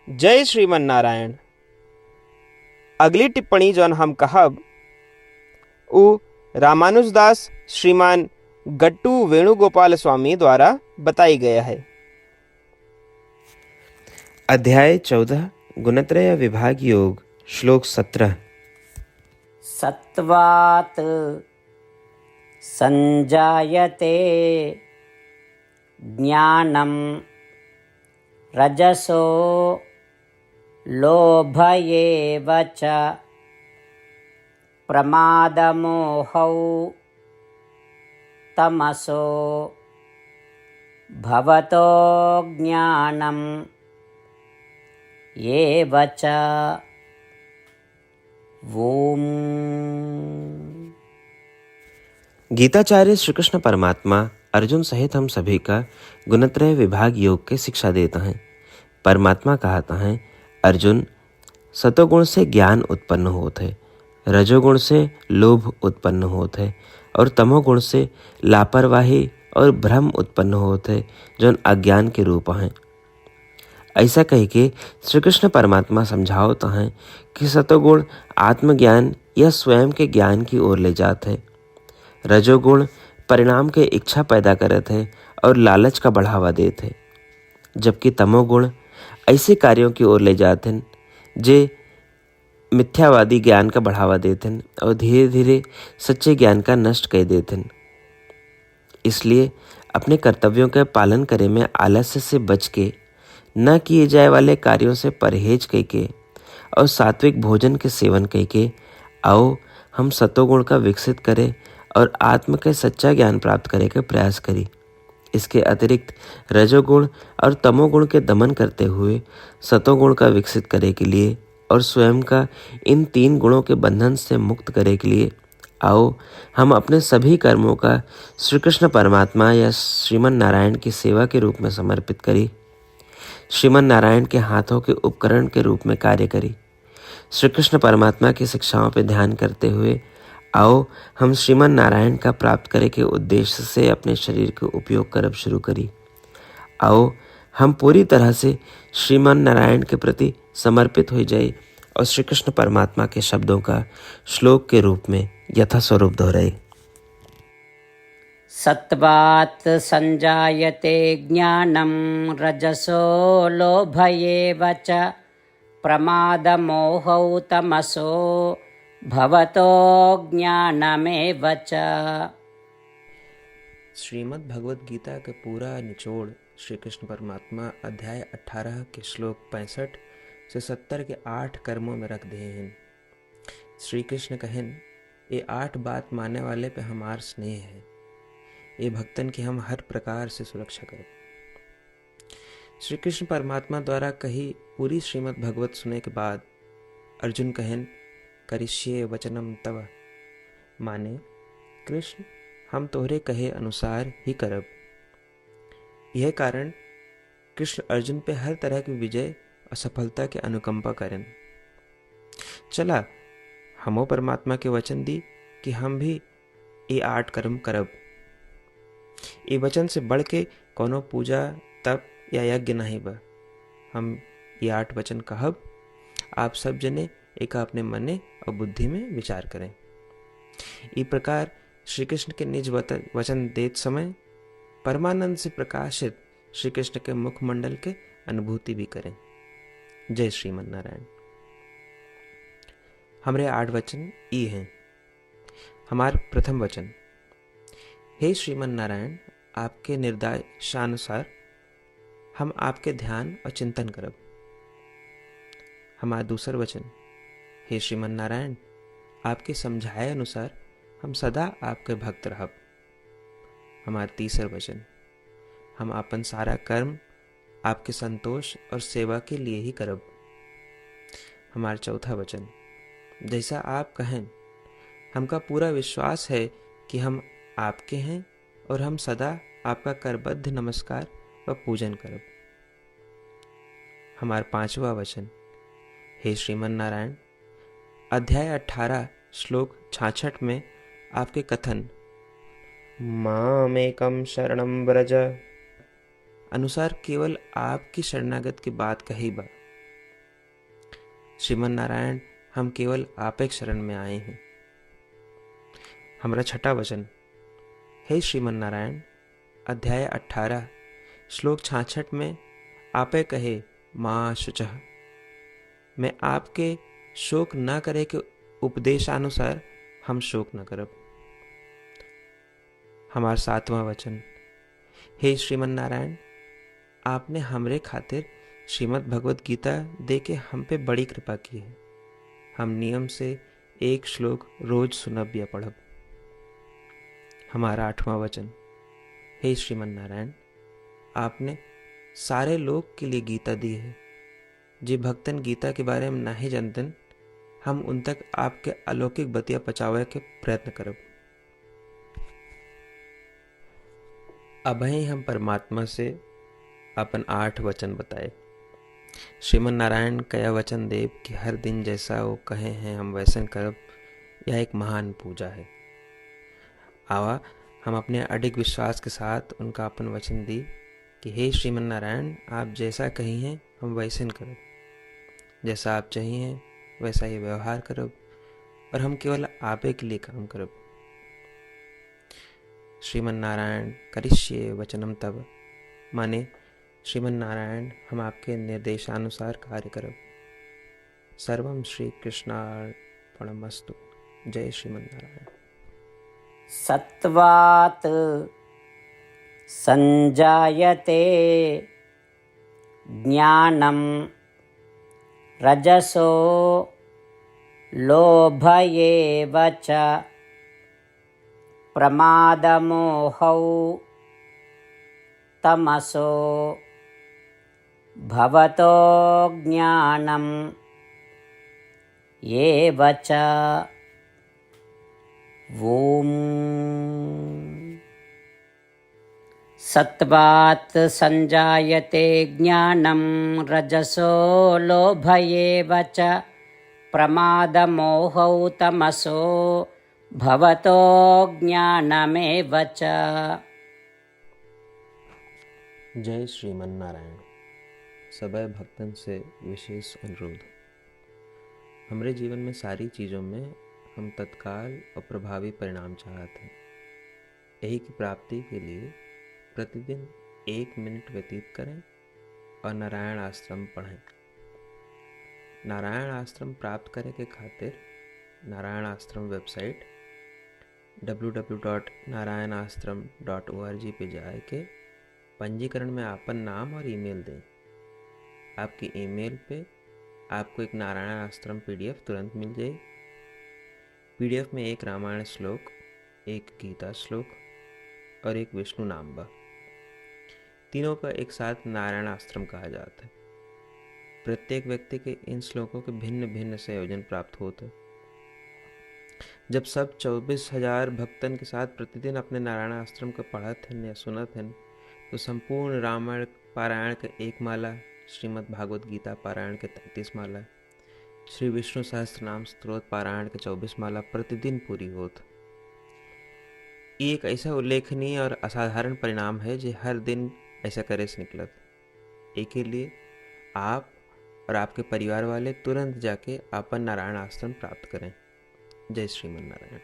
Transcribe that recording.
जय श्रीमन नारायण। अगली टिप्पणी जौन हम कहब उ रामानुजदास श्रीमान गट्टू वेणुगोपाल स्वामी द्वारा बताई गया है। अध्याय 14 गुणत्रय विभाग योग श्लोक 17। सत्वात् संजायते ज्ञानं रजसो लोभ एव च प्रमादमोहौ तमसो भवतो ज्ञानम् एव च। ओम। गीताचार्य श्री कृष्ण परमात्मा अर्जुन सहित हम सभी का गुणत्रय विभाग योग के शिक्षा देता है। परमात्मा कहता है, अर्जुन, सतोगुण से ज्ञान उत्पन्न होत है, रजोगुण से लोभ उत्पन्न होत है और तमोगुण से लापरवाही और भ्रम उत्पन्न होत है, जो अज्ञान के रूप हैं। ऐसा कह के श्री कृष्ण परमात्मा समझावता है कि सतोगुण आत्मज्ञान या स्वयं के ज्ञान की ओर ले जात है, रजोगुण परिणाम के इच्छा पैदा करत है और लालच का बढ़ावा देत है, जबकि तमोगुण ऐसे कार्यों की ओर ले जाते हैं जे मिथ्यावादी ज्ञान का बढ़ावा देते हैं और धीरे धीरे सच्चे ज्ञान का नष्ट कर देते हैं। इसलिए अपने कर्तव्यों के पालन करे में आलस्य से बच के, न किए जाए वाले कार्यों से परहेज करके और सात्विक भोजन के सेवन करके आओ हम सतोगुण का विकसित करें और आत्म के सच्चा ज्ञान प्राप्त करने का प्रयास करें। इसके अतिरिक्त रजोगुण और तमोगुण के दमन करते हुए सतोगुण का विकसित करने के लिए और स्वयं का इन 3 गुणों के बंधन से मुक्त करने के लिए आओ हम अपने सभी कर्मों का श्री कृष्ण परमात्मा या श्रीमन नारायण की सेवा के रूप में समर्पित करें। श्रीमन नारायण के हाथों के उपकरण के रूप में कार्य करें। श्री कृष्ण परमात्मा की शिक्षाओं पर ध्यान करते हुए आओ हम श्रीमन नारायण का प्राप्त करे के उद्देश्य से अपने शरीर का उपयोग करब शुरू करी। आओ हम पूरी तरह से श्रीमन नारायण के प्रति समर्पित हो जाए और श्री कृष्ण परमात्मा के शब्दों का श्लोक के रूप में यथास्वरूप दोहराए। सत्वात् संजायते ज्ञानं रजसो लोभ एव च प्रमादमोहौ तमसो भवतो ज्ञानमेव च। श्रीमद् भगवद गीता का पूरा निचोड़ श्री कृष्ण परमात्मा अध्याय 18 के श्लोक 65 से 70 के 8 कर्मों में रख दिए हैं। श्री कृष्ण कहें, ये 8 बात मानने वाले पे हमार स्नेह है, ये भक्तन की हम हर प्रकार से सुरक्षा करें। श्री कृष्ण परमात्मा द्वारा कही पूरी श्रीमद् भगवत सुने के बाद अर्जुन कहें, करिष्ये वचनम तव, माने कृष्ण हम तोहरे कहे अनुसार ही करब। यह कारण कृष्ण अर्जुन पे हर तरह की विजय और सफलता के अनुकंपा करें। चला हमो परमात्मा के वचन दी कि हम भी ये 8 कर्म करब। ये वचन से बढ़ के कोनो पूजा तप या यज्ञ नहीं बा। हम ये 8 वचन कहब, आप सब जने एक अपने मने और बुद्धि में विचार करें। इस प्रकार श्री कृष्ण के निज वचन देत समय परमानंद से प्रकाशित श्री कृष्ण के मुखमंडल के अनुभूति भी करें। जय श्रीमन नारायण। हमारे 8 वचन ई हैं। हमार प्रथम वचन, हे श्रीमन नारायण, आपके निर्देशानुसार हम आपके ध्यान और चिंतन करब। हमारा दूसर वचन, हे श्रीमन नारायण, आपके समझाए अनुसार हम सदा आपके भक्त रहब। हमारा तीसर वचन, हम अपन सारा कर्म आपके संतोष और सेवा के लिए ही करब। हमारा चौथा वचन, जैसा आप कहें, हमका पूरा विश्वास है कि हम आपके हैं और हम सदा आपका करबद्ध नमस्कार व पूजन करब। हमारा 5वां वचन, हे श्रीमन नारायण, अध्याय 18 श्लोक 66 में आपके कथन मामेकम शरणम व्रज अनुसार केवल आपकी शरणागत की बात कही बा। श्रीमन नारायण, हम केवल आपे शरण में आए हैं। हमारा छठा वचन। हे श्रीमन नारायण, अध्याय 18 श्लोक 66 में आपे कहे माँ शुचः, मैं आपके शोक न करे के उपदेशानुसार हम शोक न करब। हमारा सातवां वचन। हे श्रीमन नारायण, आपने हमरे खातिर श्रीमद् भगवत गीता दे के हम पे बड़ी कृपा की है। हम नियम से एक श्लोक रोज सुनब या पढ़ब। हमारा आठवां वचन। हे श्रीमन नारायण, आपने सारे लोग के लिए गीता दी है। जे भक्तन गीता के बारे में नहीं जानतन, हम उन तक आपके अलौकिक बतिया पहुंचावे के प्रयत्न करब। अबहीं हम परमात्मा से अपन 8 वचन बताए। श्रीमन नारायण कया वचन देव कि हर दिन जैसा वो कहे हैं हम वैसन करब, यह एक महान पूजा है। आवा हम अपने अडिग विश्वास के साथ उनका अपन वचन दी कि हे श्रीमन नारायण, आप जैसा कही हैं हम वैसन करब, जैसा आप चाहिए वैसा ही व्यवहार करब, और हम केवल आपे के लिए काम करब। श्रीमन नारायण करिष्ये वचनम तब, माने श्रीमन नारायण हम आपके निर्देशानुसार कार्य करब। सर्वम श्री कृष्णार्पणमस्तु। जय श्रीमन नारायण। सत्वात् संजायते ज्ञानं रजसो लोभ एव च प्रमादमोहौ तमसो भवतो ज्ञानं एव च। ओम। सत्वात् संजायते ज्ञानं रजसो लोभ एव च प्रमादमोहौ तमसो भवतो ज्ञानमेव च। जय श्रीमन नारायण। सबै भक्तन से विशेष अनुरोध। हमारे जीवन में सारी चीज़ों में हम तत्काल और प्रभावी परिणाम चाहते हैं। यही की प्राप्ति के लिए प्रतिदिन 1 मिनट व्यतीत करें और नारायण आश्रम पढ़ें। नारायण आश्रम प्राप्त करे के खातिर नारायण आश्रम वेबसाइट www.narayanashram.org पे जाए के पंजीकरण में आपन नाम और ईमेल दें। आपकी ईमेल पे आपको एक नारायण आश्रम PDF तुरंत मिल जाए। PDF में एक रामायण श्लोक, एक गीता श्लोक और एक विष्णु नाम बा। तीनों का एक साथ नारायण आश्रम कहा जाता है। प्रत्येक व्यक्ति के इन श्लोकों के भिन्न भिन्न संयोजन प्राप्त होते हैं। जब सब 24,000 भक्तन के साथ प्रतिदिन अपने नारायण आश्रम को पढ़त हैं या सुनत हैं, तो संपूर्ण रामायण पारायण के 1 माला, श्रीमद् भागवत गीता पारायण के 33 माला, श्री विष्णु सहस्त्रनाम स्तोत्र पारायण के 24 माला प्रतिदिन पूरी होत। ये एक ऐसा उल्लेखनीय और असाधारण परिणाम है जो हर दिन ऐसा करे से निकलत। एक के लिए आप और आपके परिवार वाले तुरंत जाके अपन नारायण आश्रम प्राप्त करें। जय श्रीमन नारायण।